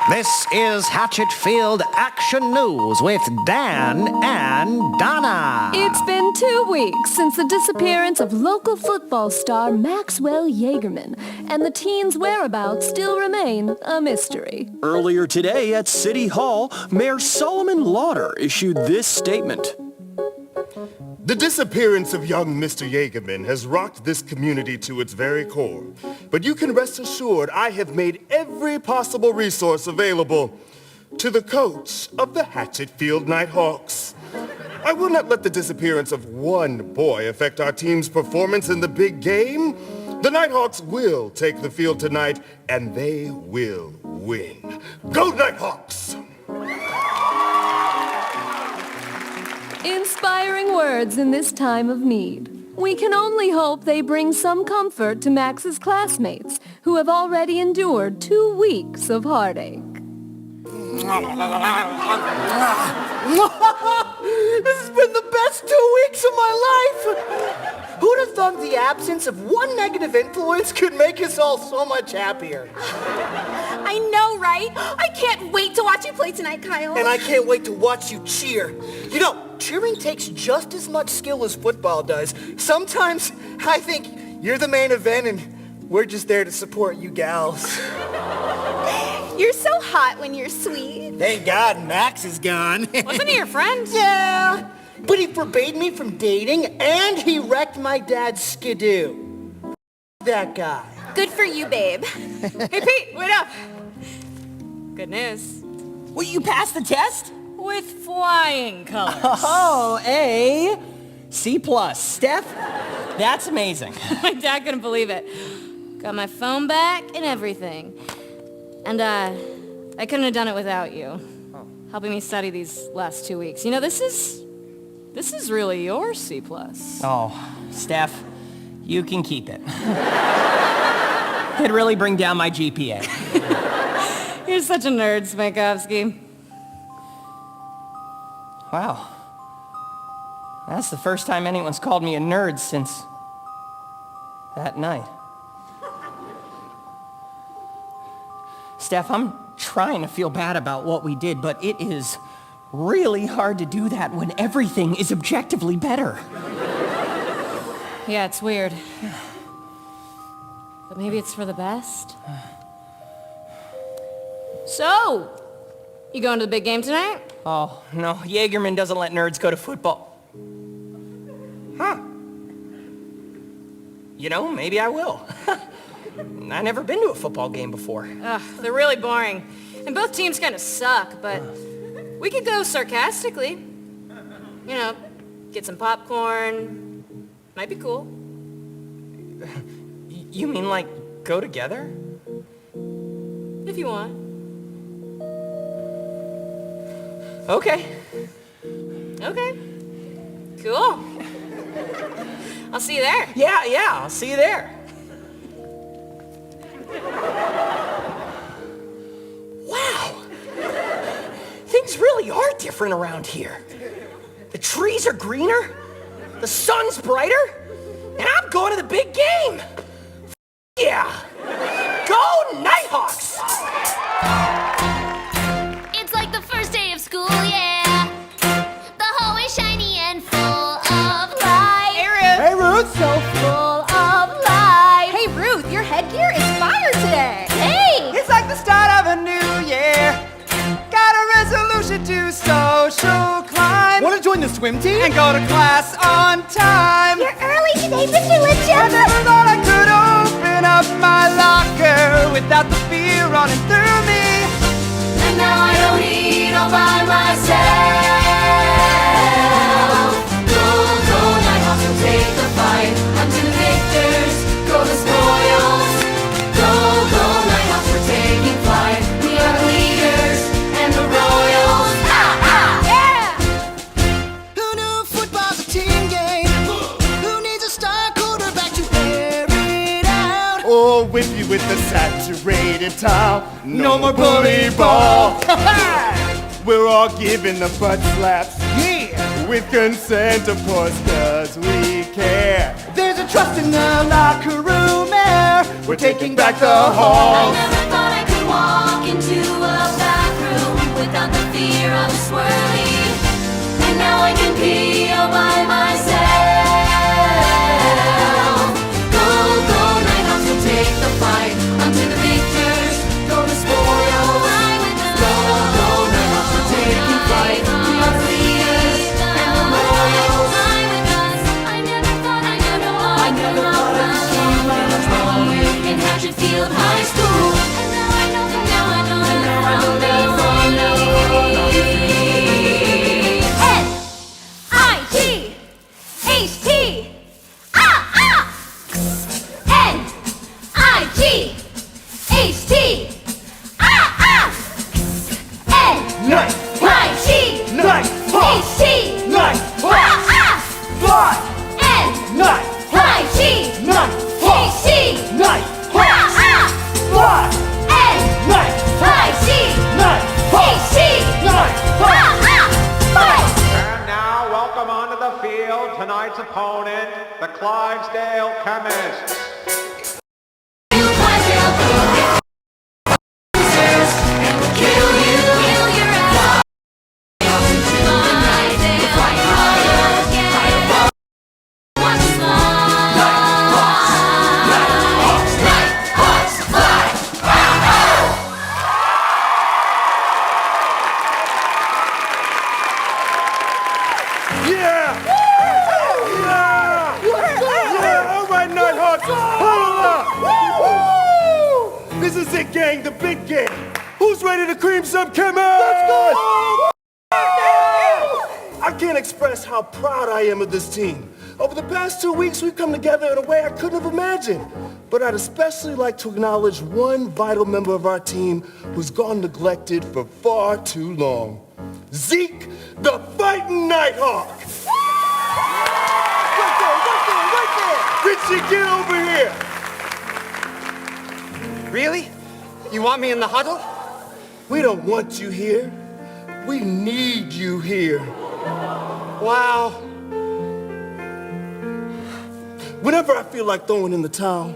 This is Hatchetfield Action News with Dan and Donna. It's been 2 weeks since the disappearance of local football star Maxwell Jaegerman, and the teen's whereabouts still remain a mystery. Earlier today at City Hall, Mayor Solomon Lauder issued this statement. The disappearance of young Mr. Jaegerman has rocked this community to its very core. But you can rest assured I have made every possible resource available to the coach of the Hatchetfield Nighthawks. I will not let the disappearance of one boy affect our team's performance in the big game. The Nighthawks will take the field tonight, and they will win. Go Nighthawks! Inspiring words in this time of need. We can only hope they bring some comfort to Max's classmates, who have already endured 2 weeks of heartache. This has been the best 2 weeks of my life! Who'd have thought the absence of one negative influence could make us all so much happier? I know, right? I can't wait to watch you play tonight, Kyle. And I can't wait to watch you cheer. You know, cheering takes just as much skill as football does. Sometimes I think you're the main event and we're just there to support you gals. You're so hot when you're sweet. Thank God Max is gone. Wasn't he your friend? Yeah, but he forbade me from dating and he wrecked my dad's skidoo. That guy. Good for you, babe. Hey, Pete, wait up. Good news. Well, you passed the test? With flying colors. Oh, A, C+. Steph, that's amazing. My dad couldn't believe it. Got my phone back and everything. And, I couldn't have done it without you. Helping me study these last 2 weeks. You know, this is really your C+. Oh, Steph, you can keep it. It'd really bring down my GPA. You're such a nerd, Smikovsky. Wow. That's the first time anyone's called me a nerd since that night. Steph, I'm trying to feel bad about what we did, but it is really hard to do that when everything is objectively better. Yeah, it's weird. But maybe it's for the best. So, you going to the big game tonight? Oh, no, Jaegerman doesn't let nerds go to football. Huh. You know, maybe I will. I've never been to a football game before. Ugh, they're really boring. And both teams kind of suck, but we could go sarcastically. You know, get some popcorn. Might be cool. You mean like go together? If you want. Okay. Okay. Cool. I'll see you there. Yeah, I'll see you there. Wow. Things really are different around here. The trees are greener, the sun's brighter, and I'm going to the big game. Yeah. Go Nighthawks! It's like the first day of school, yeah. The hallway's shiny and full of light. Hey, Ruth. Hey, Ruth. So full of light. Hey, Ruth, your headgear is fire today. Hey! It's like the start of a new year. Got a resolution to social climb. Want to join the swim team? And go to class on time. You're early today, Mr. Litchum. I never thought I could open up my locker without the fear running through me. And now I don't eat all by myself. Go, Nighthawks will take the fight. Unto the victors, go the spoils. Go, Nighthawks, we're taking flight. We are the leaders and the royals. Yeah! Who knew football's a team game? Who needs a star quarterback to air it out? Or whip you with the saturated towel. No more bully ball. We're all giving the butt slaps. Yeah! With consent, of course, cause we care. There's a trust in the locker room air. We're taking back the hall. I never thought I could walk into a is it, gang? The big game. Who's ready to cream some Kimmy? Let's go! I can't express how proud I am of this team. Over the past 2 weeks, we've come together in a way I couldn't have imagined. But I'd especially like to acknowledge one vital member of our team who's gone neglected for far too long. Zeke, the fighting Nighthawk. Right there. Richie, get over here. Really? You want me in the huddle? We don't want you here. We need you here. Wow. Whenever I feel like throwing in the towel,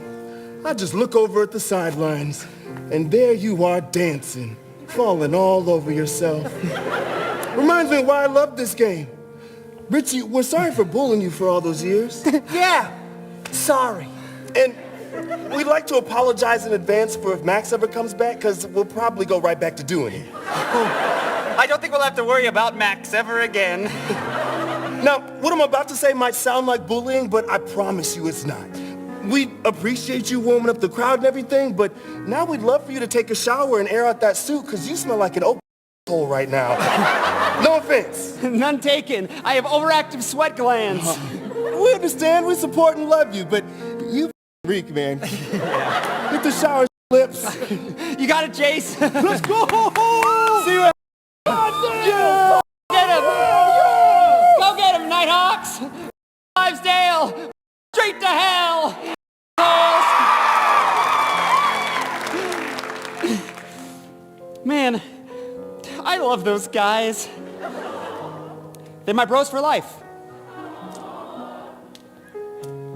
I just look over at the sidelines, and there you are dancing, falling all over yourself. Reminds me of why I love this game. Richie, we're sorry for bullying you for all those years. Yeah, sorry. And we'd like to apologize in advance for if Max ever comes back, because we'll probably go right back to doing it. I don't think we'll have to worry about Max ever again. Now, what I'm about to say might sound like bullying, but I promise you it's not. We appreciate you warming up the crowd and everything, but now we'd love for you to take a shower and air out that suit, because you smell like an open hole right now. No offense. None taken. I have overactive sweat glands. We understand, we support and love you, but you reek, man. Hit the shower lips. You got it, Jace. Let's go! See you at Get him! Go get him, Nighthawks! Livedale! Straight to hell! Man, I love those guys. They're my bros for life.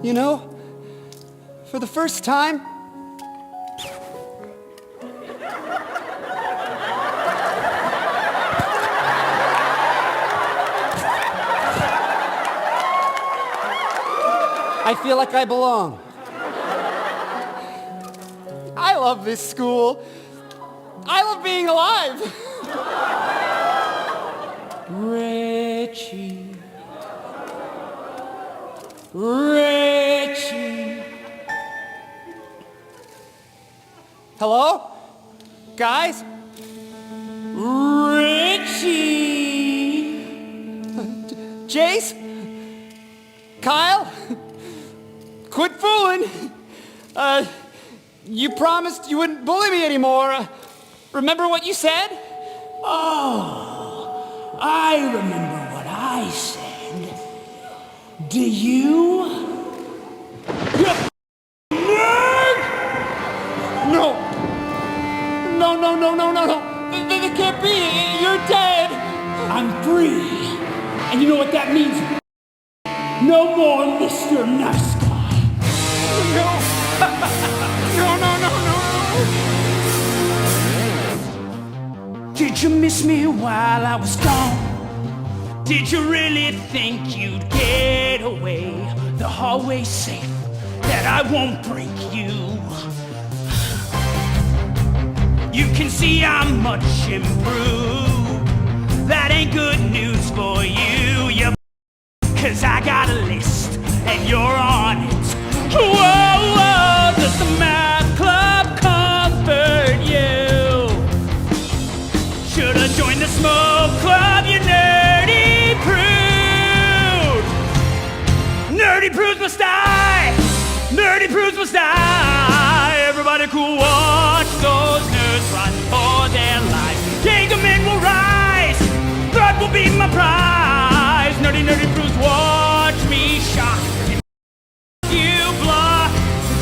You know, for the first time, I feel like I belong. I love this school. I love being alive. Richie. Richie. Hello? Guys? Richie. Jace? Kyle? Quit fooling. You promised you wouldn't bully me anymore. Remember what you said? Oh, I remember what I said. Do you? You nerd! No. No. That can't be. You're dead. I'm free. And you know what that means? No more Mr. Nice Guy. No. No. Did you miss me while I was gone? Did you really think you'd get away? The hallway's safe, that I won't break you. You can see I'm much improved. That ain't good news for you, cause I got a list, and you're on it. Whoa, does the math club comfort you? Should've joined the smoke club, you nerdy prude. Nerdy prudes must die. Nerdy prudes must die. Everybody cool, watch those nerds run for their lives. Jaegermen will rise. Blood will be my prize. Nerdy prudes, watch me shock. You block,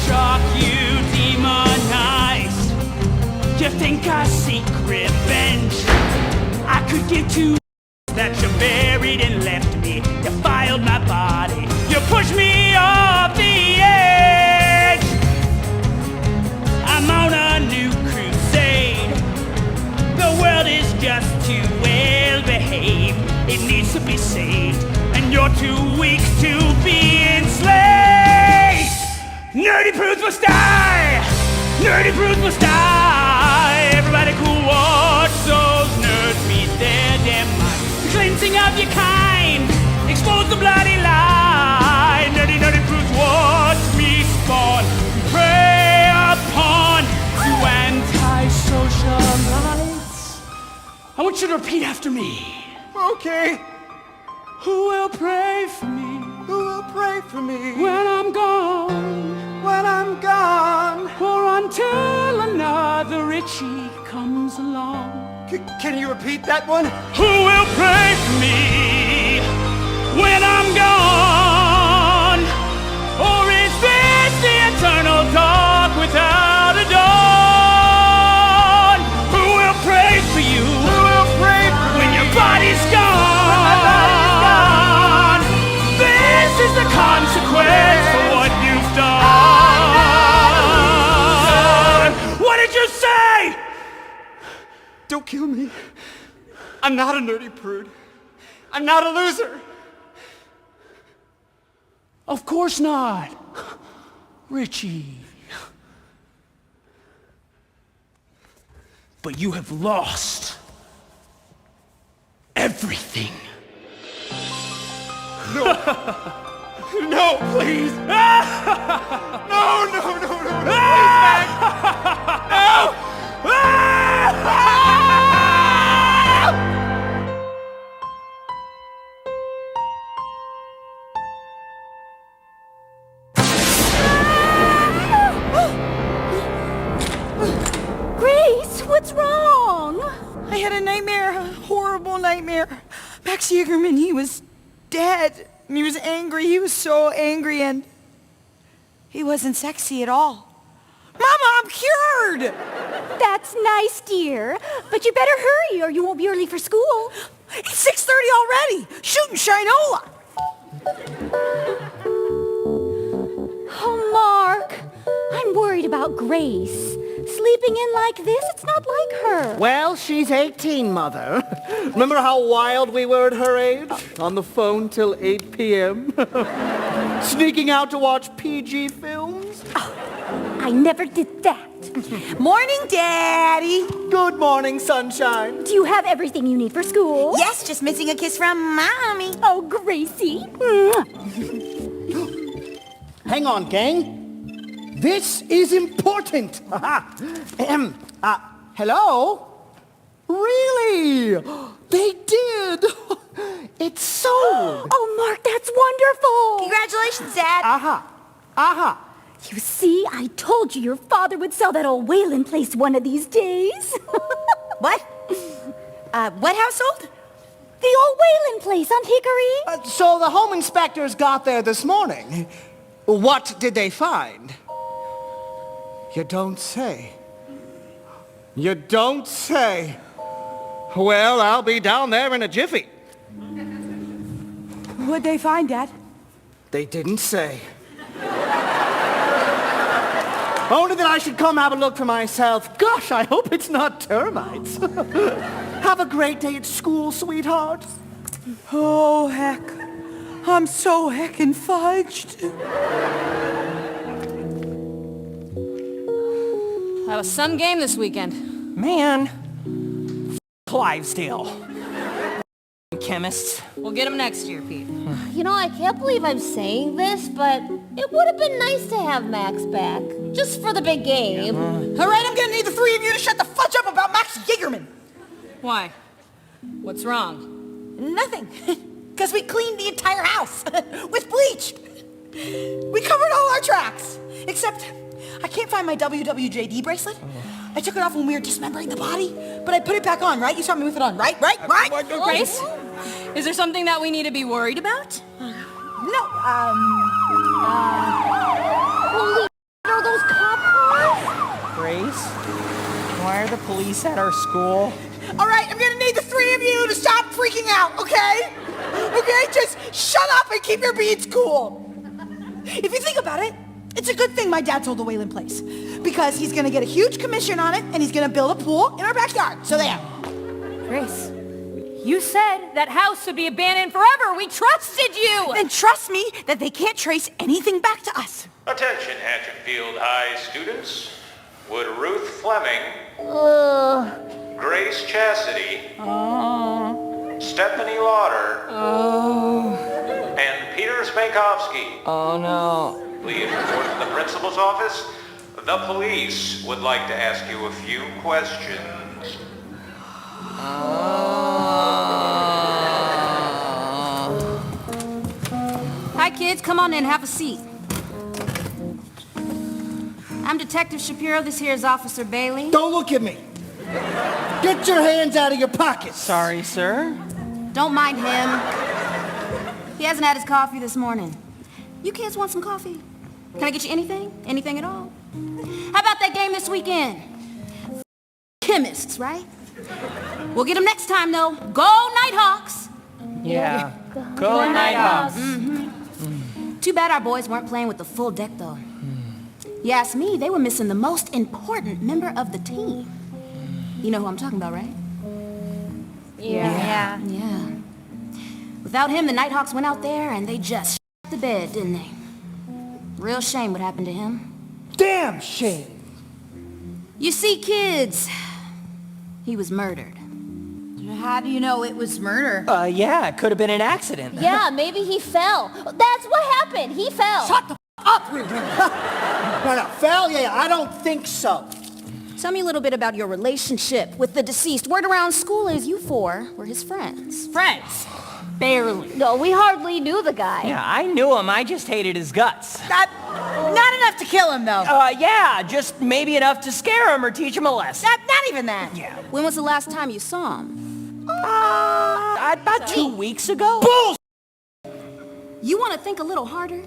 shock you demonize. You think I seek revenge? I could give two that you buried and left me. You filed my body. You pushed me off the edge. I'm on a new crusade. The world is just too well behaved. It needs to be saved, and you're too weak to be enslaved. Nerdy prudes must die. Nerdy prudes must die. Everybody cool, watch those nerds meet their demise. The cleansing of your kind. Expose the bloody lie. Nerdy prudes, watch me spawn. Prey upon you and want you to repeat after me. Okay. Who will pray for me? Who will pray for me When I'm gone, when I'm gone? or until another Richie comes along. Can you repeat that one? Who will pray for me when I'm gone? Or is this the eternal dark without a dawn? Who will pray for you? Who will pray for when me your body's gone? This is the consequence for what you've done. What did you say? Don't kill me. I'm not a nerdy prude. I'm not a loser. Of course not, Richie. But you have lost everything. No, please. No, no, no, no, no, please, Max. No. Grace, what's wrong? I had a nightmare, a horrible nightmare. Max Yeagerman, he was dead. And he was angry. He was so angry, and he wasn't sexy at all. Mama, I'm cured! That's nice, dear. But you better hurry or you won't be early for school. It's 6:30 already. Shooting Shinola. Oh, Mark, I'm worried about Grace. Sleeping in like this, it's not like her. Well, she's 18, Mother. Remember how wild we were at her age? On the phone till 8 p.m.? Sneaking out to watch PG films? I never did that. Morning, Daddy. Good morning, sunshine. Do you have everything you need for school? Yes, just missing a kiss from Mommy. Oh, Gracie. Hang on, gang. This is important. Hello? Really? They did. It's sold. Oh, Mark, that's wonderful. Congratulations, Dad. You see, I told you your father would sell that old Whalen place one of these days. What? What household? The old Whalen place on Hickory. So the home inspectors got there this morning. What did they find? You don't say. You don't say. Well, I'll be down there in a jiffy. What'd they find, Dad? They didn't say. Only that I should come have a look for myself. Gosh, I hope it's not termites. Have a great day at school, sweetheart. Oh, heck. I'm so heckin' fudged. That was some game this weekend. Man, Clivesdale. Chemists. We'll get them next year, Pete. You know, I can't believe I'm saying this, but it would have been nice to have Max back. Just for the big game. All right, I'm gonna need the three of you to shut the fudge up about Max Yeagerman. Why? What's wrong? Nothing. Because we cleaned the entire house with bleach. We covered all our tracks. Except, I can't find my WWJD bracelet. I took it off when we were dismembering the body, but I put it back on, right? You saw me with it on, right? Grace? Is there something that we need to be worried about? No, Holy are those cop cars? Grace, why are the police at our school? all right, I'm gonna need the three of you to stop freaking out, okay? Okay, just shut up and keep your beads cool. If you think about it, it's a good thing my dad sold the Whalen place, because he's gonna get a huge commission on it, and he's gonna build a pool in our backyard, so there. Grace, you said that house would be abandoned forever. We trusted you. Then trust me that they can't trace anything back to us. Attention, Hatchetfield High students. Would Ruth Fleming, Grace Chastity, Stephanie Lauder, and Peter Spankovsky Oh no. please report to the principal's office? The police would like to ask you a few questions. kids, come on in, have a seat. I'm Detective Shapiro, this here is Officer Bailey. Don't look at me. Get your hands out of your pockets. Sorry, sir. Don't mind him. He hasn't had his coffee this morning. You kids want some coffee? Can I get you anything? Anything at all? How about that game this weekend? Chemists, right? We'll get them next time, though. Go Nighthawks! Yeah. Go Nighthawks. Too bad our boys weren't playing with the full deck, though. You ask me, they were missing the most important member of the team. You know who I'm talking about, right? Yeah. Yeah. Without him, the Nighthawks went out there and they just shit the bed, didn't they? Real shame what happened to him. Damn shame. You see, kids, he was murdered. How do you know it was murder? Yeah, it could have been an accident. Yeah, maybe he fell. That's what happened. He fell. Shut the up, Rudy. No, fell? Yeah, I don't think so. Tell me a little bit about your relationship with the deceased. Word around school is you four were his friends. Friends. Barely. No, we hardly knew the guy. Yeah, I knew him. I just hated his guts. Not enough to kill him, though. Yeah, just maybe enough to scare him or teach him a lesson. Not even that. Yeah. When was the last time you saw him? About 2 weeks ago. Bull! You want to think a little harder?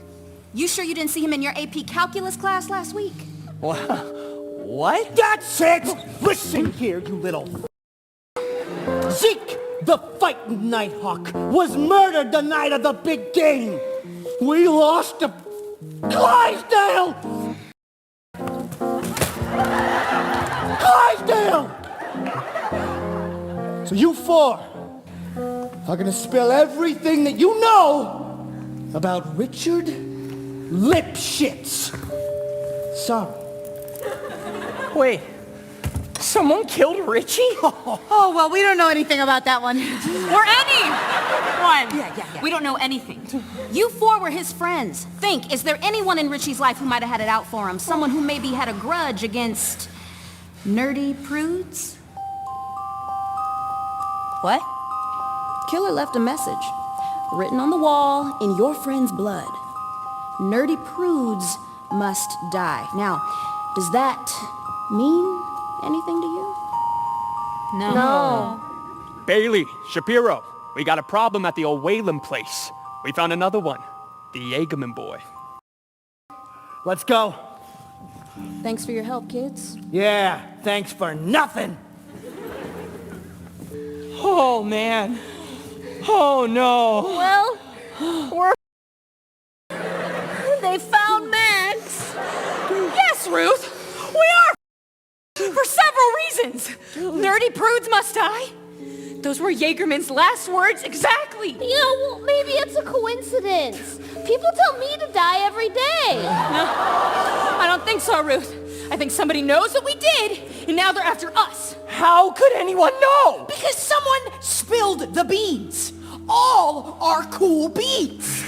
You sure you didn't see him in your AP Calculus class last week? What? That's it! Listen here, you little Zeke, the fighting Nighthawk, was murdered the night of the big game. We lost to Clydesdale! Clydesdale! So you four are gonna spill everything that you know about Richard Lipschitz. Sorry. Wait, someone killed Richie? Oh, well, we don't know anything about that one. Or anyone! Yeah. We don't know anything. You four were his friends. Think, is there anyone in Richie's life who might have had it out for him? Someone who maybe had a grudge against nerdy prudes? What? Killer left a message, written on the wall in your friend's blood. Nerdy prudes must die. Now, does that mean anything to you? No. Bailey, Shapiro, we got a problem at the old Whalen place. We found another one, the Jaegerman boy. Let's go. Thanks for your help, kids. Yeah, thanks for nothing. Oh, man. Oh, no. Well, we're... They found Max. Yes, Ruth, we are for several reasons. Nerdy prudes must die. Those were Jaegerman's last words exactly. Yeah, well, maybe it's a coincidence. People tell me to die every day. No, I don't think so, Ruth. I think somebody knows what we did, and now they're after us. How could anyone know? Because someone spilled the beans. All are cool beans.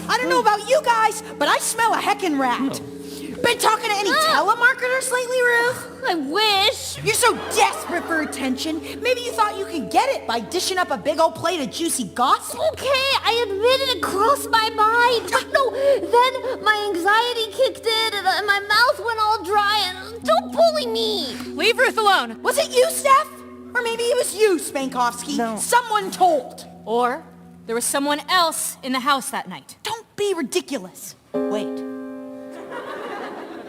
I don't know about you guys, but I smell a heckin' rat. Been talking to any telemarketers lately, Ruth? I wish. You're so desperate for attention. Maybe you thought you could get it by dishing up a big old plate of juicy gossip. Okay, I admit it crossed my mind. But no, then my anxiety kicked in and my mouth went all dry and don't bully me. Leave Ruth alone. Was it you, Steph? Or maybe it was you, Spankovsky. No. Someone told. Or there was someone else in the house that night. Don't be ridiculous. Wait.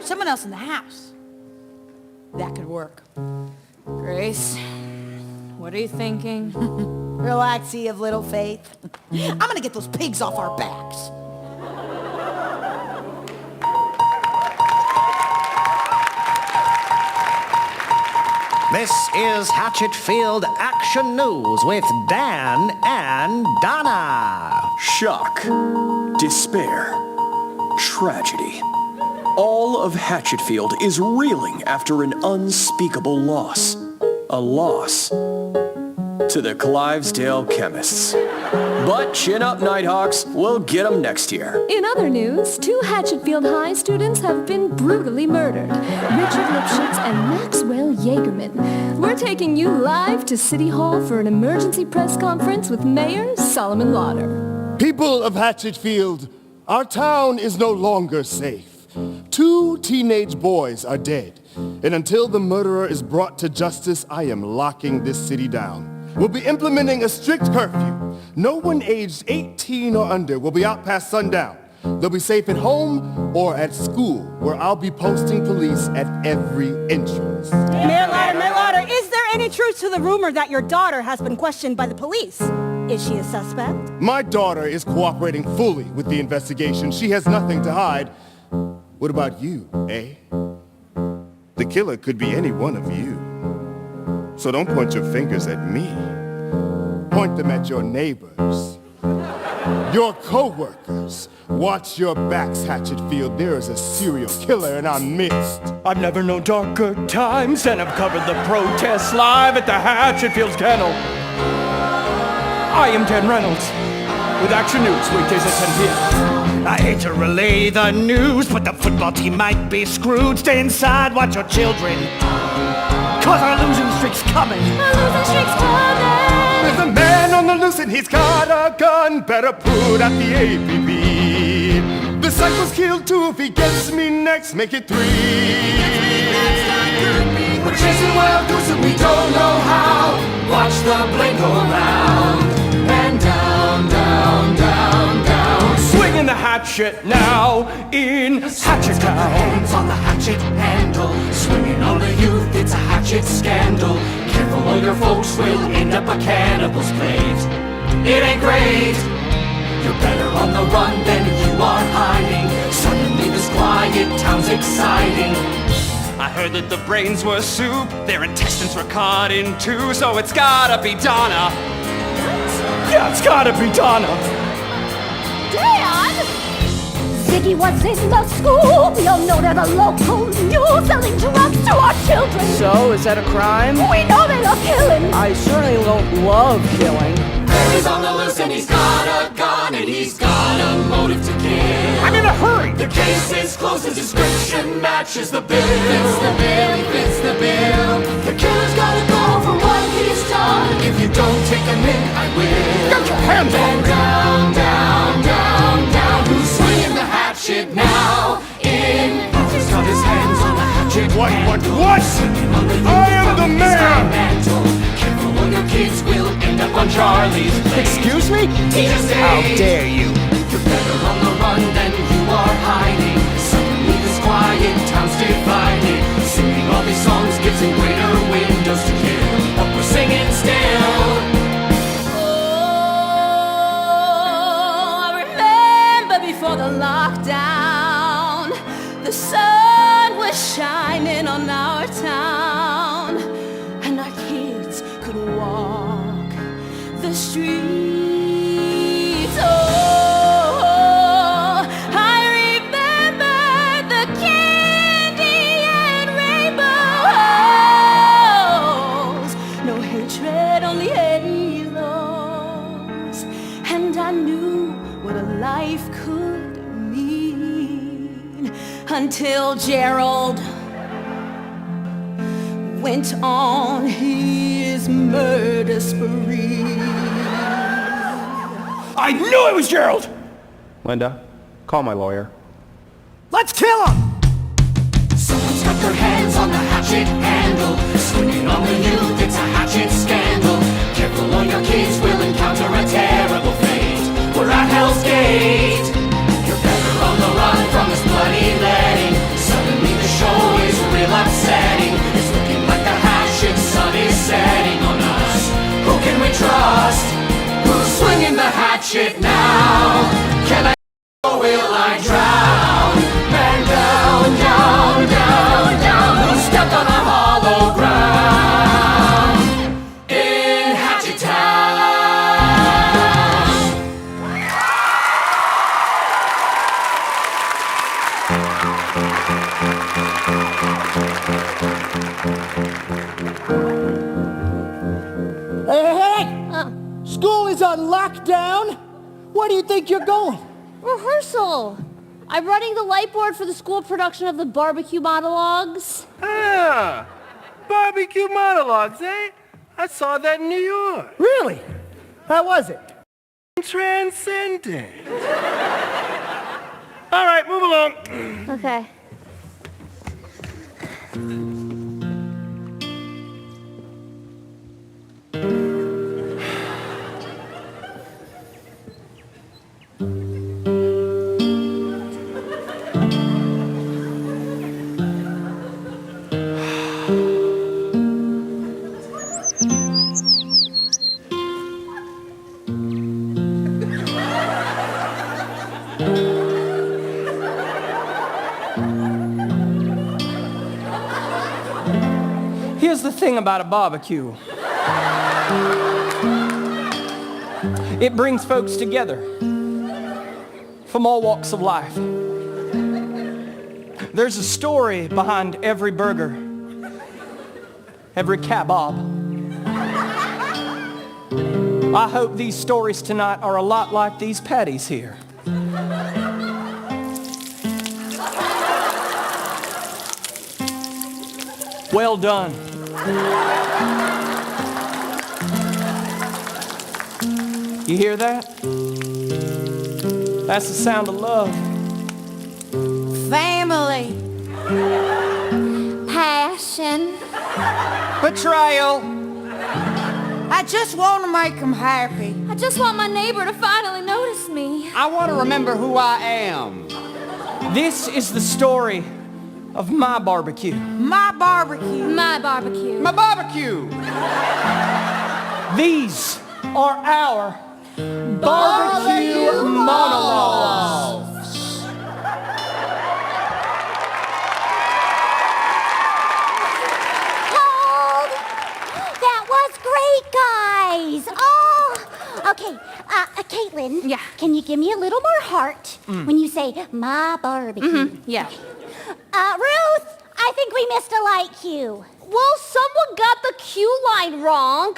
Someone else in the house. That could work. Grace, what are you thinking? Relax, ye of little faith. I'm gonna get those pigs off our backs. This is Hatchetfield Action News with Dan and Donna. Shock, despair, tragedy. All of Hatchetfield is reeling after an unspeakable loss. A loss to the Clivesdale chemists. But chin up, Nighthawks. We'll get them next year. In other news, 2 Hatchetfield High students have been brutally murdered. Richard Lipschitz and Maxwell Jaegerman. We're taking you live to City Hall for an emergency press conference with Mayor Solomon Lauder. People of Hatchetfield, Our town is no longer safe. 2 teenage boys are dead. And until the murderer is brought to justice, I am locking this city down. We'll be implementing a strict curfew. No one aged 18 or under will be out past sundown. They'll be safe at home or at school, where I'll be posting police at every entrance. Mayor Lauder, is there any truth to the rumor that your daughter has been questioned by the police? Is she a suspect? My daughter is cooperating fully with the investigation. She has nothing to hide. What about you, eh? The killer could be any one of you. So don't point your fingers at me. Point them at your neighbors, your co-workers. Watch your backs, Hatchetfield. There is a serial killer in our midst. I've never known darker times, and I've covered the protests live at the Hatchetfield's kennel. I am Dan Reynolds, with Action News, weekdays at 10 p.m. I hate to relay the news, but the football team might be screwed. Stay inside, watch your children, cause our losing streak's coming. Our losing streak's coming. There's a man on the loose and he's got a gun. Better put out the APB. The cycle's killed 2. If he gets me next, make it 3. We're chasing wild goose and we don't know how. Watch the blade go around and down, down, down, down. Swinging the hatchet now in Hatchet Town. Hands on the hatchet handle, swinging on the youth, it's a hatchet scandal. Careful or your folks will end up a cannibal's plate. It ain't great. You're better on the run than you are hiding. Suddenly this quiet town's exciting. I heard that the brains were soup, their intestines were cut in 2, so it's gotta be Donna. Yeah, it's gotta be Donna. Dad! Ziggy was in the school. We all know that a local mule selling drugs to our children. So, is that a crime? We know they love killing. I certainly don't love killing. He's on the loose and he's got a gun and he's got a motive to kill. I'm in a hurry. The case is closed, the description matches the bill. Fits the bill, he fits the bill. The killer's gotta go for what he's done. If you don't take him in, I will. Get your hands on me. Down, down, down, down. Who's swinging the hatchet now? In. He's got his hands on the hatchet. What? I am the man! Careful or your kids will end up on Charlie's plate. Excuse me? How dare you? You're better on the run than you are hiding. Suddenly this quiet town's divided. Singing all these songs gives them greater windows to kill. But we're singing still. Oh, I remember before the lockdown, the sun was shining on our town, and our kids could walk the streets. Oh, I remember the candy and rainbows, no hatred, only halos, and I knew what a life could mean until Gerald went on his murder spree. I knew it was Gerald! Linda, call my lawyer. Let's kill him! Someone's got their hands on the hatchet handle. Swinging on the youth, it's a hatchet scandal. Careful or your kids will encounter a terrible fate. We're at Hell's Gate. You're better on the run from this bloody letting. Suddenly the show is real upsetting. It's looking like the hatchet sun is setting on us. Who can we trust? Who's swinging the hatchet now? Can I or will I drown? Man down, down, down, down. Who stepped on our hollow ground? In Hatchet Town. Hey! School is on lockdown. Where do you think you're going? Rehearsal. I'm running the light board for the school production of the barbecue monologues. Ah, barbecue monologues, eh? I saw that in New York. Really? How was it? Transcendent. All right, move along. Okay. Here's the thing about a barbecue. It brings folks together from all walks of life. There's a story behind every burger, every kebab. I hope these stories tonight are a lot like these patties here. Well done. You hear that? That's the sound of love. Family. Passion. Betrayal. I just want to make them happy. I just want my neighbor to finally notice me. I want to remember who I am. This is the story of my barbecue. My barbecue. My barbecue. My barbecue. These are our barbecue monologues. Hold! That was great, guys. Oh, okay. Caitlin. Yeah. Can you give me a little more heart when you say my barbecue? Yeah. Ruth, I think we missed a light cue. Well, someone got the cue line wrong.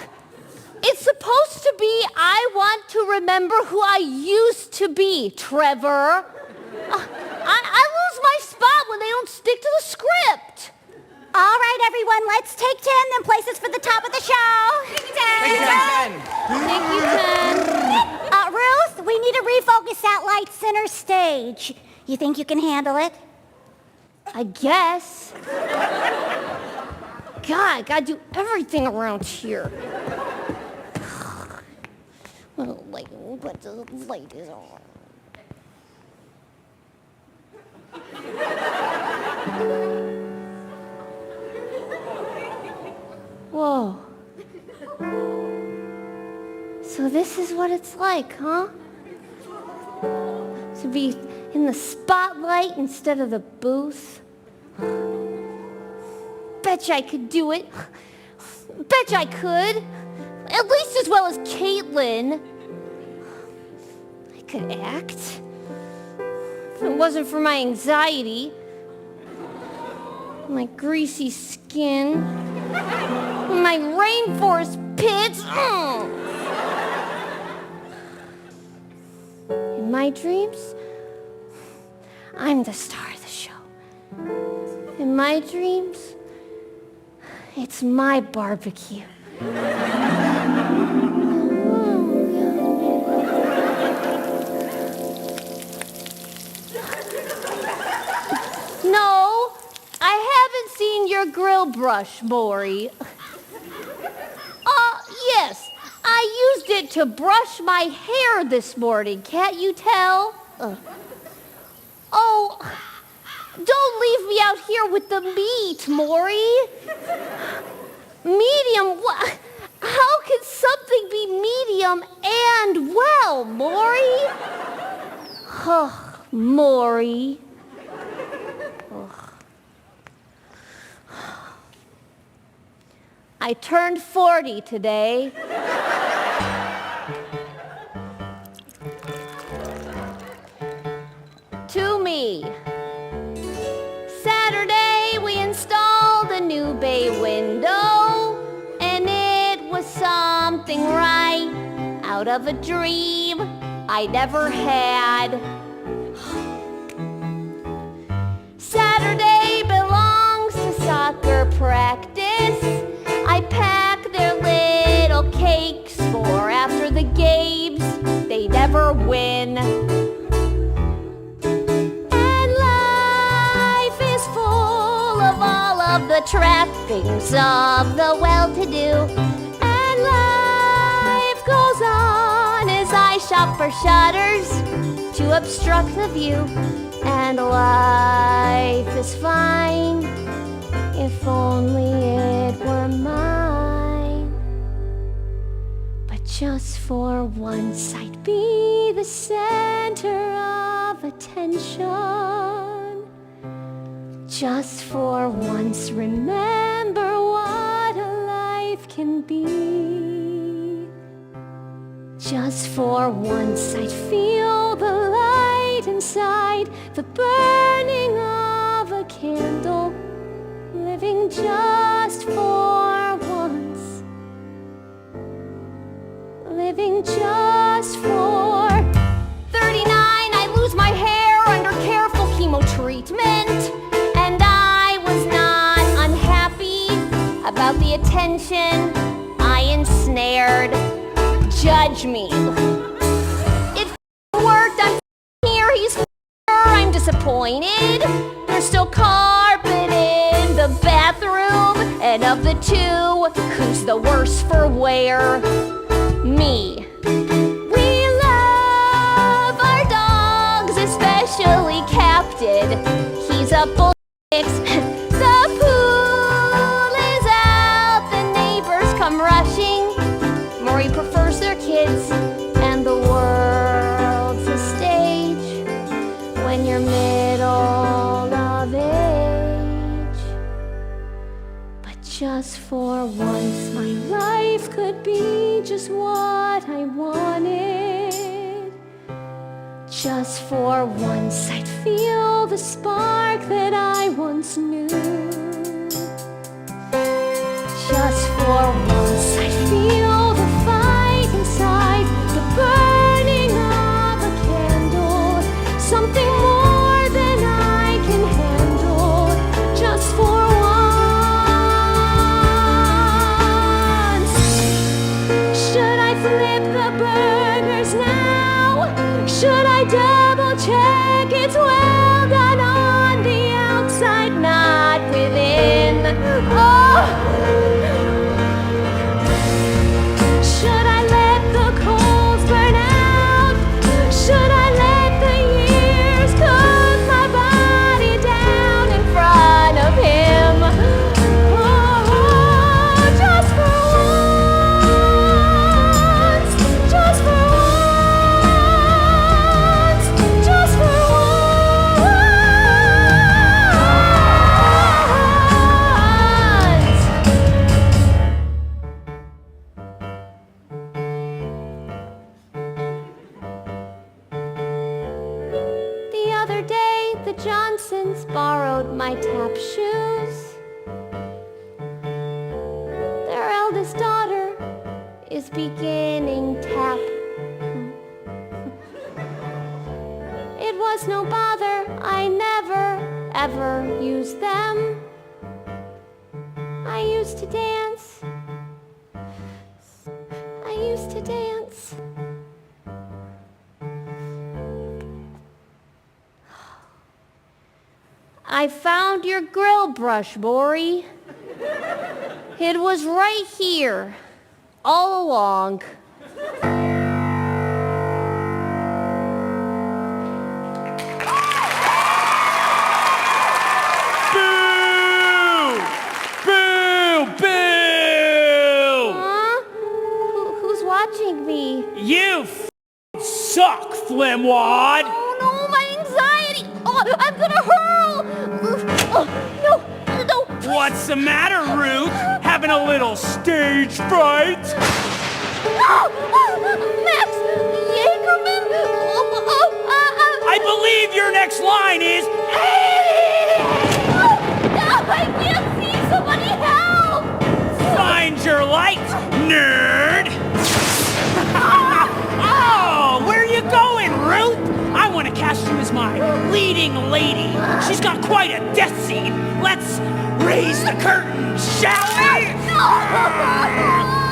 It's supposed to be, I want to remember who I used to be, Trevor. I lose my spot when they don't stick to the script. All right, everyone, let's take 10, then place us for the top of the show. Thank you, 10. Thank you, Ken. Ruth, we need to refocus that light center stage. You think you can handle it? I guess. God, I gotta do everything around here. Well, like, but the light is on. Whoa. So this is what it's like, huh? To be in the spotlight instead of the booth. Betcha I could do it. Betcha I could. At least as well as Caitlin. I could act. If it wasn't for my anxiety, my greasy skin, my rainforest pits. In my dreams, I'm the star of the show. In my dreams, it's my barbecue. No, I haven't seen your grill brush, Maury. Yes, I used it to brush my hair this morning. Can't you tell? Oh, don't leave me out here with the meat, Maury. Medium? How can something be medium and well, Maury? Oh, Maury. I turned 40 today. To me. Saturday we installed a new bay window, and it was something right out of a dream I never had. Saturday belongs to soccer practice. I pack their little cakes for after the games. They never win. of the trappings of the well-to-do. And life goes on as I shop for shutters to obstruct the view. And life is fine if only it were mine. But just for once I'd be the center of attention. Just for once remember what a life can be. Just for once I'd feel the light inside, the burning of a candle, living just for once, living just for 39. I lose my hair under careful chemo treatment, and I was not unhappy about the attention I ensnared. Judge me. It worked. I'm here. He's I'm disappointed. There's still carpet in the bathroom, and of the two, who's the worse for wear? Me. We love our dogs, especially Captain. He's a bull. The pool is out. The neighbors come rushing. Maury prefers their kids, and the world's a stage when you're middle of age. But just for once, my life could be just what I wanted. Just for once, I'd feel the spark that I once knew. Just for once, I'd feel the fight inside, the burning of a candle, something more than I can handle. Just for once. Should I flip the burgers now? Should I double check it's well done on the outside, not within? Oh! Should I let the coals burn out? Should I let the years cook my body down in front of him? Oh, just for once, just for once, just for The other day, the Johnsons borrowed my tap shoes. Their eldest daughter is beginning tap. It was no bother, I never, ever used them. I used to dance. I used to dance. I found your grill brush, Maury. It was right here, all along. Boo! Boo! Boo! Huh? Who's watching me? You suck, Flimwad! Oh no, my anxiety! Oh, I'm gonna hurl! Oh, no, no! What's the matter, Ruth? Having a little stage fright? Max Jagerman? I believe your next line is... I can't see! Somebody help! Find your light, nerd! Oh, where are you going, Ruth? I want to cast you as my leading lady. She's got quite a death scene. Let's raise the curtain, shall we?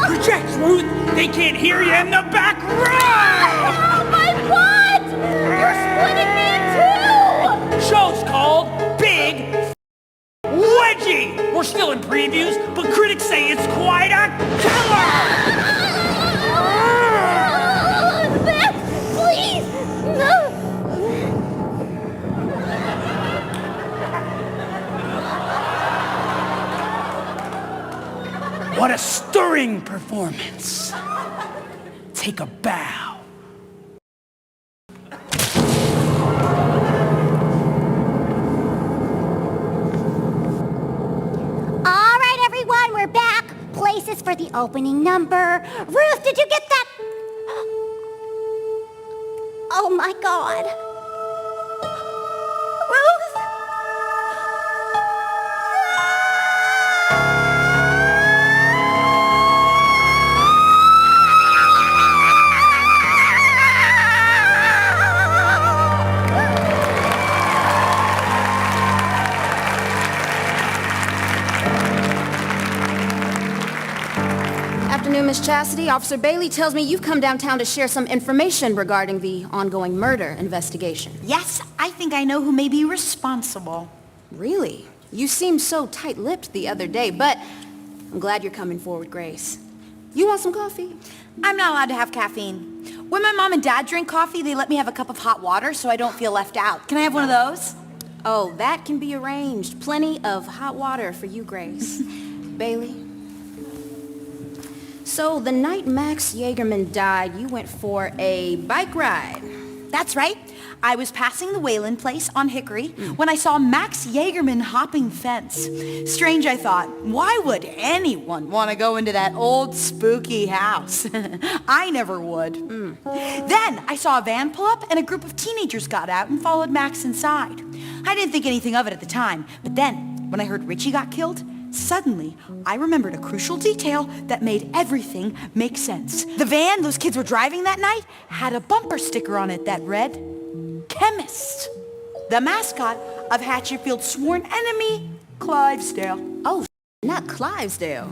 Project, Ruth. They can't hear you in the back row. Oh, my butt! You're splitting me in two! Show's called Big Wedgie. We're still in previews, but critics say it's quite a killer! Max, please! No! What a stirring performance. Take a bow. All right, everyone, we're back. Places for the opening number. Ruth, did you get that? Oh my God. Ruth? Afternoon, Miss Chastity. Officer Bailey tells me you've come downtown to share some information regarding the ongoing murder investigation. Yes, I think I know who may be responsible. Really? You seemed so tight-lipped the other day, but I'm glad you're coming forward, Grace. You want some coffee? I'm not allowed to have caffeine. When my mom and dad drink coffee, they let me have a cup of hot water so I don't feel left out. Can I have one of those? Oh, that can be arranged. Plenty of hot water for you, Grace. Bailey? So, the night Max Jaegerman died, you went for a bike ride. That's right. I was passing the Whalen place on Hickory when I saw Max Jaegerman hopping the fence. Strange, I thought. Why would anyone want to go into that old spooky house? I never would. Then I saw a van pull up and a group of teenagers got out and followed Max inside. I didn't think anything of it at the time, but then when I heard Richie got killed, suddenly, I remembered a crucial detail that made everything make sense. The van those kids were driving that night had a bumper sticker on it that read, Chemist, the mascot of Hatchetfield's sworn enemy, Clivesdale. Oh, not Clivesdale.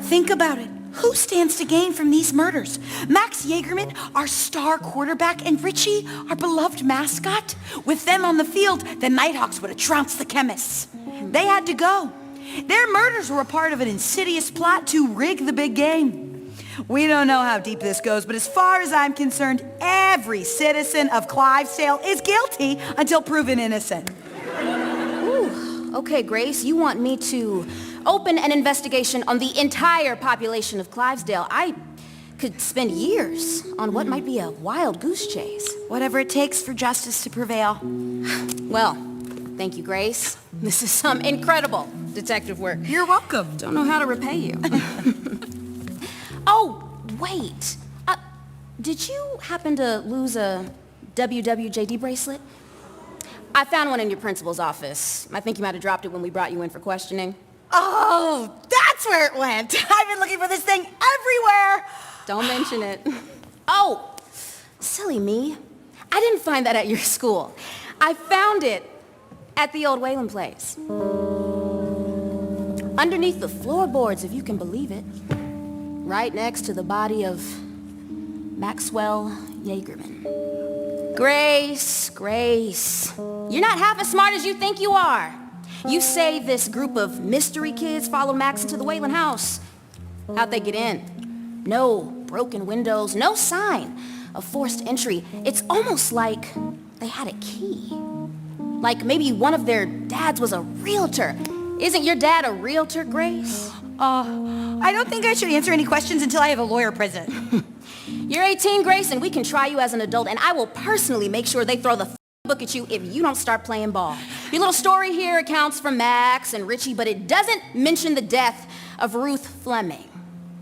Think about it. Who stands to gain from these murders? Max Jaegerman, our star quarterback, and Richie, our beloved mascot? With them on the field, the Nighthawks would have trounced the Chemists. They had to go. Their murders were a part of an insidious plot to rig the big game. We don't know how deep this goes, but as far as I'm concerned, every citizen of Clivesdale is guilty until proven innocent. Ooh, okay, Grace, you want me to open an investigation on the entire population of Clivesdale. I could spend years on what might be a wild goose chase. Whatever it takes for justice to prevail. Well, thank you, Grace. This is some incredible detective work. You're welcome. Don't know how to repay you. Oh, wait. Did you happen to lose a WWJD bracelet? I found one in your principal's office. I think you might have dropped it when we brought you in for questioning. Oh, that's where it went. I've been looking for this thing everywhere. Don't mention it. Oh, silly me. I didn't find that at your school. I found it at the old Whalen place. Underneath the floorboards, if you can believe it. Right next to the body of Maxwell Jaegerman. Grace, Grace. You're not half as smart as you think you are. You say this group of mystery kids followed Max into the Whalen house. How'd they get in? No broken windows, no sign of forced entry. It's almost like they had a key. Like maybe one of their dads was a realtor. Isn't your dad a realtor, Grace? I don't think I should answer any questions until I have a lawyer present. You're 18, Grace, and we can try you as an adult, and I will personally make sure they throw the book at you if you don't start playing ball. Your little story here accounts for Max and Richie, but it doesn't mention the death of Ruth Fleming.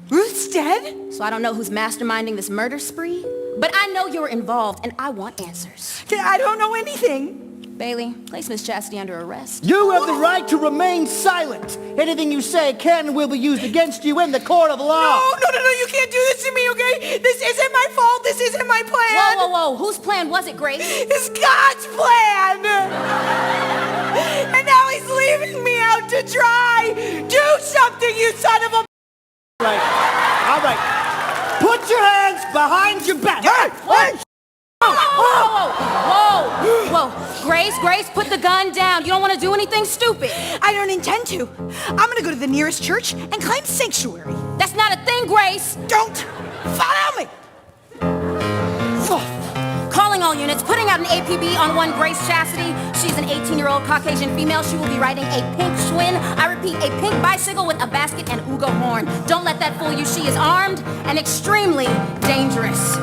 Ruth's dead? So I don't know who's masterminding this murder spree, but I know you're involved, and I want answers. I don't know anything. Bailey, place Miss Chastity under arrest. You have the right to remain silent. Anything you say can and will be used against you in the court of law. No, you can't do this to me, okay? This isn't my fault. This isn't my plan. Whoa. Whose plan was it, Grace? It's God's plan. And now he's leaving me out to dry. Do something, you son of a... All right. Put your hands behind your back. Whoa. Grace? Grace, put the gun down. You don't want to do anything stupid. I don't intend to. I'm gonna go to the nearest church and claim sanctuary. That's not a thing, Grace. Don't follow me! Calling all units, putting out an APB on one Grace Chastity. She's an 18-year-old Caucasian female. She will be riding a pink Schwinn. I repeat, a pink bicycle with a basket and Ugo horn. Don't let that fool you. She is armed and extremely dangerous.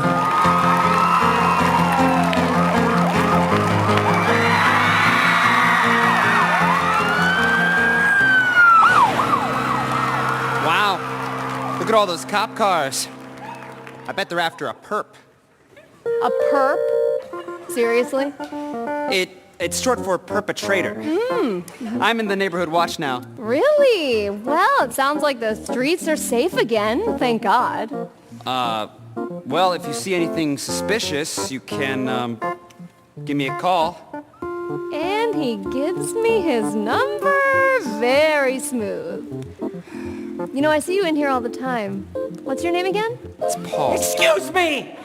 Wow. Look at all those cop cars. I bet they're after a perp. A perp? Seriously? It's short for perpetrator. I'm in the neighborhood watch now. Really? Well, it sounds like the streets are safe again, thank God. Well, if you see anything suspicious, you can, give me a call. And he gives me his number. Very smooth. You know, I see you in here all the time. What's your name again? It's Paul. Excuse me!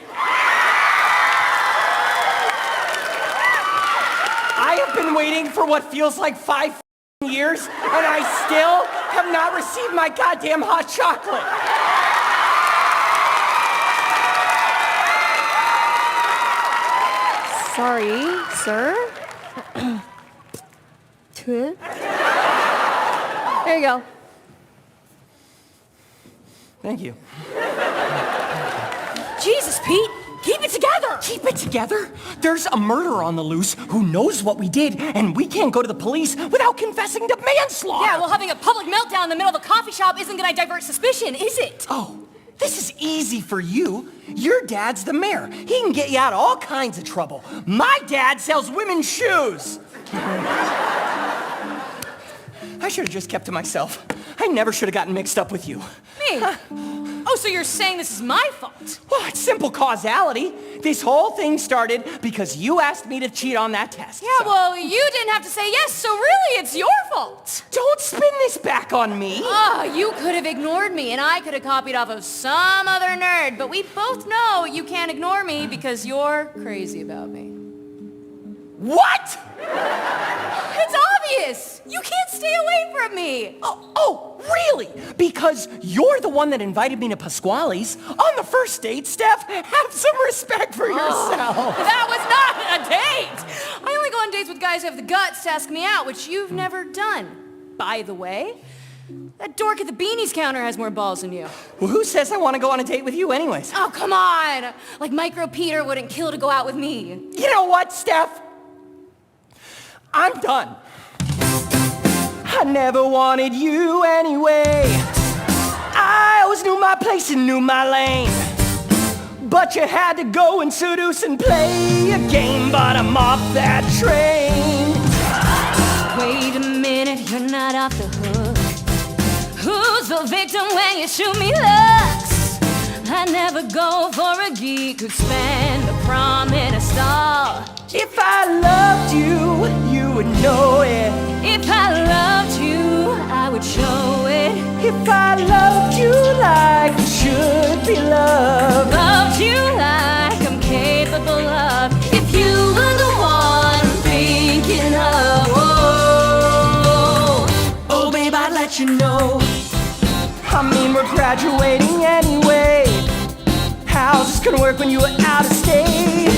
I have been waiting for what feels like 5 years, and I still have not received my goddamn hot chocolate. Sorry, sir. There you go. Thank you. Jesus, Pete, keep it together. Keep it together? There's a murderer on the loose who knows what we did, and we can't go to the police without confessing to manslaughter. Yeah, well, having a public meltdown in the middle of a coffee shop isn't gonna divert suspicion, is it? Oh, this is easy for you. Your dad's the mayor. He can get you out of all kinds of trouble. My dad sells women's shoes. I should have just kept to myself. I never should have gotten mixed up with you. Me? Oh, so you're saying this is my fault? Well, it's simple causality. This whole thing started because you asked me to cheat on that test. Yeah, well, you didn't have to say yes, so really it's your fault. Don't spin this back on me. Oh, you could have ignored me, and I could have copied off of some other nerd, but we both know you can't ignore me because you're crazy about me. What? It's obvious! You can't stay away from me! Oh, really? Because you're the one that invited me to Pasquale's on the first date, Steph. Have some respect for yourself. That was not a date! I only go on dates with guys who have the guts to ask me out, which you've never done. By the way, that dork at the beanies counter has more balls than you. Well, who says I want to go on a date with you anyways? Oh, come on! Like Micro Peter wouldn't kill to go out with me. You know what, Steph? I'm done. I never wanted you anyway. I always knew my place and knew my lane. But you had to go and seduce and play a game. But I'm off that train. Wait a minute, you're not off the hook. Who's the victim when you shoot me looks? I never go for a geek who'd spend a prom in a stall. If I loved you, you would know it. If I loved you, I would show it. If I loved you like you should be loved. Loved you like I'm capable of. If you were the one I'm thinking of. Oh, babe, I'd let you know. I mean, we're graduating anyway. How's this gonna work when you were out of state?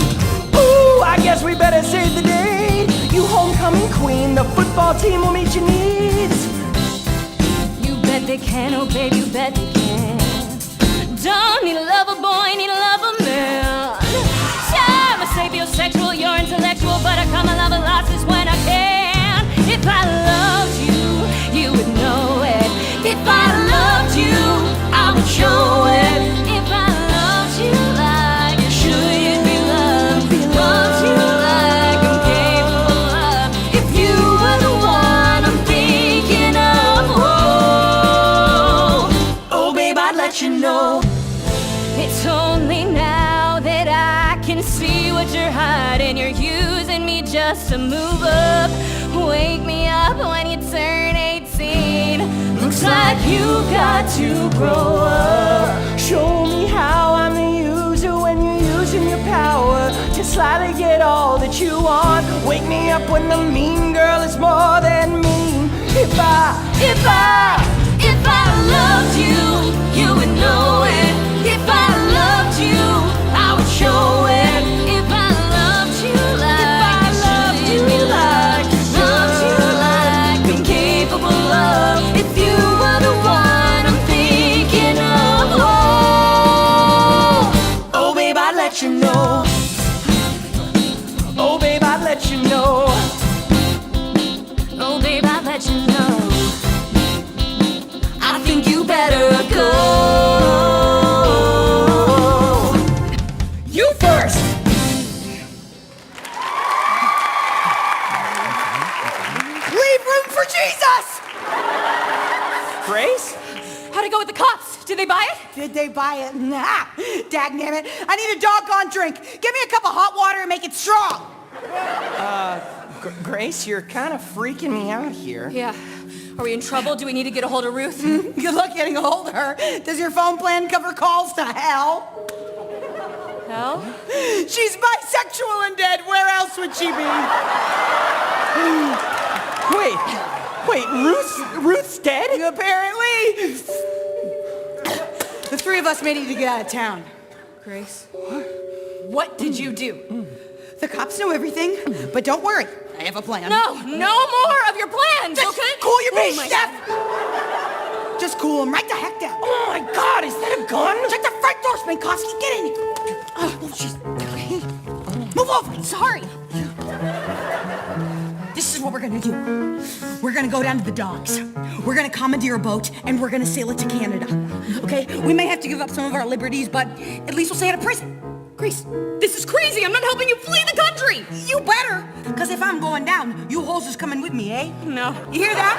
Ooh, I guess we better save the day. You homecoming queen, the football team will meet your needs. You bet they can, oh babe, you bet they can. Don't need a lover boy, need a lover man. Sure, I'm a sapiosexual, you're intellectual, but I call my lover losses when I can. If I loved you, you would know it. If I loved you, I would show it. If I loved you like you should be loved, loved you like I'm capable of. If you were the one I'm thinking of, oh babe, I'd let you know. It's only now that I can see what you're hiding. You're using me just to move up. Wake me up when you turn 18. Looks like you got to grow up. Show me how I'm the user when you're using your power to slyly get all that you want. Wake me up when the mean girl is more than mean. If I loved you, you would know it. If I loved you, I would show it. If I loved you like I'm capable of. If you were the one I'm thinking of. Oh, babe, I'd let you know. Oh, babe, I'd let you know. Oh, babe, I'd let you know. I think you better go. You first. Leave room for Jesus! Grace? How'd it go with the cops? Did they buy it? Did they buy it? Nah. Dagnammit. I need a doggone drink. Give me a cup of hot water and make it strong. Grace, you're kind of freaking me out here. Yeah. Are we in trouble? Do we need to get a hold of Ruth? Good luck getting a hold of her. Does your phone plan cover calls to hell? Hell? She's bisexual and dead. Where else would she be? Wait, Ruth's dead? Apparently. The three of us may need to get out of town. Grace? What did you do? The cops know everything, but don't worry. I have a plan. No more of your plans, Just okay? cool your beast, my Steph! Just cool him right the heck down. Oh my God, is that a gun? Check the front door, Spankowski. Get in here. Oh, jeez. Move over. Sorry. This is what we're gonna do. We're gonna go down to the docks. We're gonna commandeer a boat, and we're gonna sail it to Canada. Okay? We may have to give up some of our liberties, but at least we'll stay out of prison. Grace, This is crazy. I'm not helping you flee the country. you better. Because if I'm going down, you hoes is coming with me, eh? No. You hear that?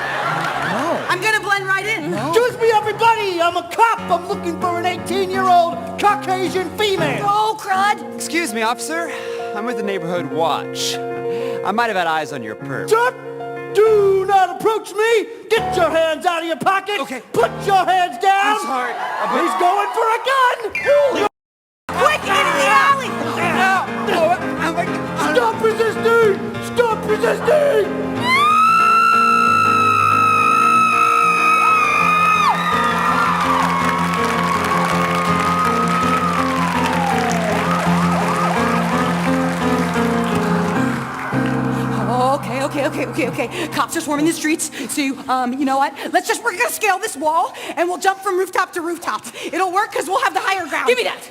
No. I'm gonna blend right in. Excuse me, everybody! I'm a cop! I'm looking for an 18-year-old Caucasian female! Oh, crud. Excuse me, officer. I'm with the neighborhood watch. I might have had eyes on your perp. Shut! Do not approach me! Get your hands out of your pockets! Okay. Put your hands down! I'm sorry. He's going for a gun! Quick, get in the alley! Stop resisting! Stop resisting! Okay. Cops are swarming the streets, so you know what? We're gonna scale this wall, and we'll jump from rooftop to rooftop. It'll work because we'll have the higher ground. Give me that.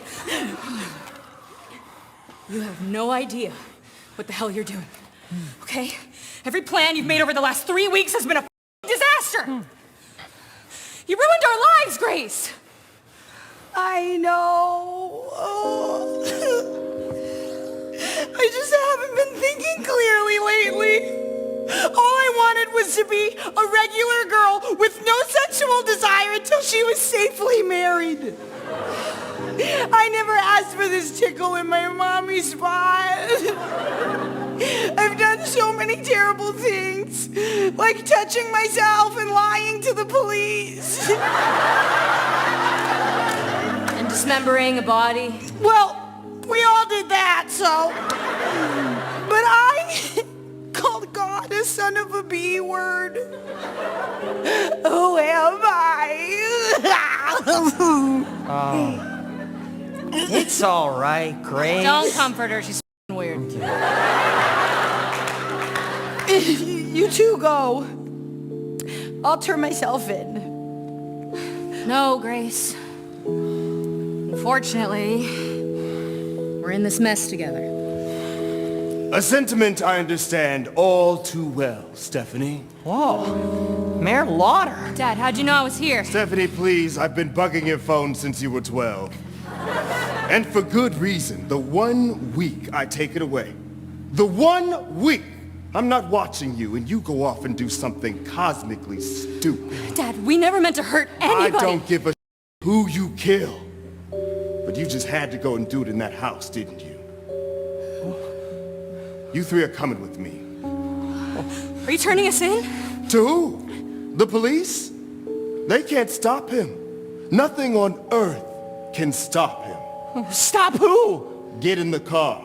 You have no idea what the hell you're doing. Okay? Every plan you've made over the last 3 weeks has been a disaster. You ruined our lives, Grace. I know. Oh. I just haven't been thinking clearly lately. All I wanted was to be a regular girl with no sexual desire until she was safely married. I never asked for this tickle in my mommy's spot. I've done so many terrible things, like touching myself and lying to the police. And dismembering a body. Well, we all did that, so. But I called God a son of a B word. Who am I? It's all right, Grace. Don't comfort her. She's weird. You two go. I'll turn myself in. No, Grace. Unfortunately, we're in this mess together. A sentiment I understand all too well, Stephanie. Whoa. Mayor Lauder. Dad, how'd you know I was here? Stephanie, please, I've been bugging your phone since you were 12. And for good reason. The 1 week I take it away. The 1 week I'm not watching you and you go off and do something cosmically stupid. Dad, we never meant to hurt anybody. I don't give a who you kill. But you just had to go and do it in that house, didn't you? You three are coming with me. Are you turning us in? To who? The police? They can't stop him. Nothing on earth can stop him. Stop who? Get in the car.